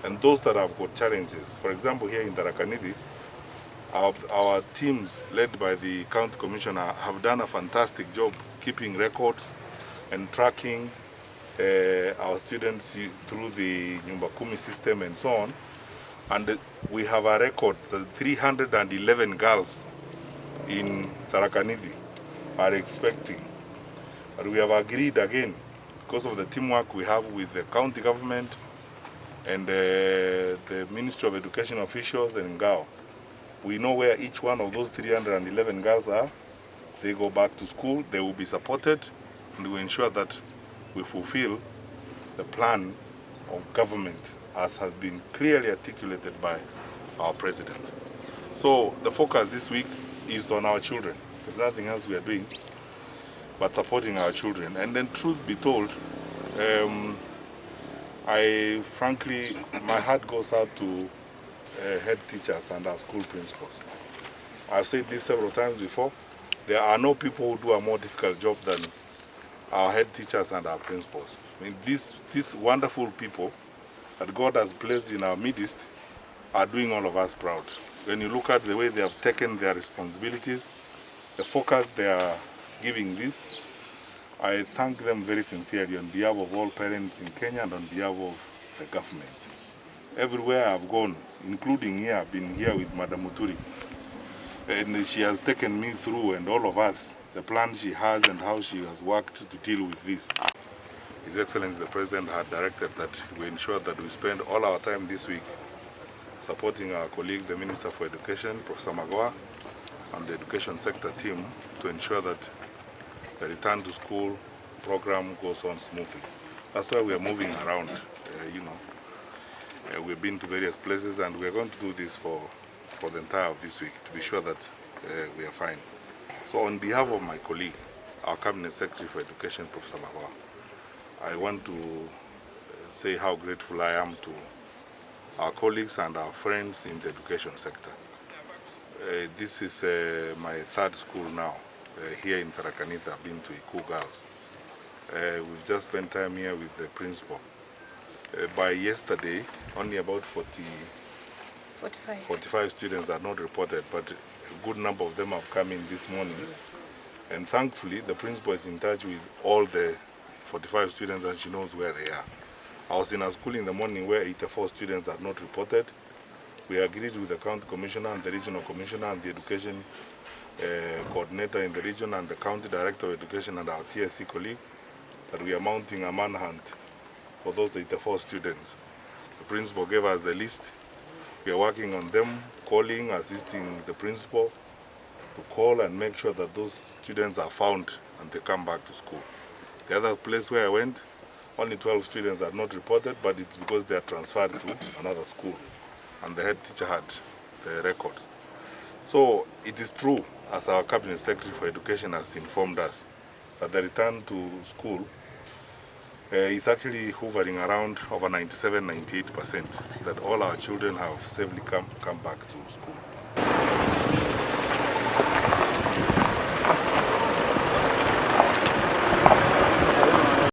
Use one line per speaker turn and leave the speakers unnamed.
and those that have got challenges. For example, here in Thaakanithi, our teams led by the county commissioner have done a fantastic job keeping records and tracking our students through the Nyumba Kumi system and so on. And we have a record that 311 girls in Thaakanithi are expecting. But we have agreed again, because of the teamwork we have with the county government and the Ministry of Education officials and Ngao. We know where each one of those 311 girls are. They go back to school, they will be supported, and we ensure that we fulfill the plan of government as has been clearly articulated by our president. So the focus this week is on our children. There's nothing else we are doing but supporting our children. And then, truth be told, frankly, my heart goes out to head teachers and our school principals. I've said this several times before. There are no people who do a more difficult job than our head teachers and our principals. I mean, these wonderful people that God has placed in our midst are doing all of us proud. When you look at the way they have taken their responsibilities, the focus they are giving this, I thank them very sincerely on behalf of all parents in Kenya and on behalf of the government. Everywhere I've gone, including here, I've been here with Madam Muturi, and she has taken me through, and all of us, the plan she has and how she has worked to deal with this. His Excellency the President had directed that we ensure that we spend all our time this week supporting our colleague, the Minister for Education, Professor Magoha, and the education sector team to ensure that the return to school program goes on smoothly. That's why we are moving around, we've been to various places, and we're going to do this for the entire of this week to be sure that we are fine. So on behalf of my colleague, our Cabinet Secretary for Education, Professor Magoha, I want to say how grateful I am to our colleagues and our friends in the education sector. This is my third school now here in Thaakanithi. I've been to Iku Girls. We've just spent time here with the principal. By yesterday, only about 45 students are not reported, but a good number of them have come in this morning. And thankfully, the principal is in touch with all the 45 students and she knows where they are. I was in a school in the morning where 84 students are not reported. We agreed with the county commissioner and the regional commissioner and the education coordinator in the region and the county director of education and our TSC colleague that we are mounting a manhunt for those 84 students. The principal gave us the list. We are working on them, calling, assisting the principal to call and make sure that those students are found and they come back to school. The other place where I went, only 12 students are not reported, but it's because they are transferred to another school and the head teacher had the records. So it is true, as our Cabinet Secretary for Education has informed us, that the return to school is actually hovering around over 97–98%, that all our children have safely come back to school.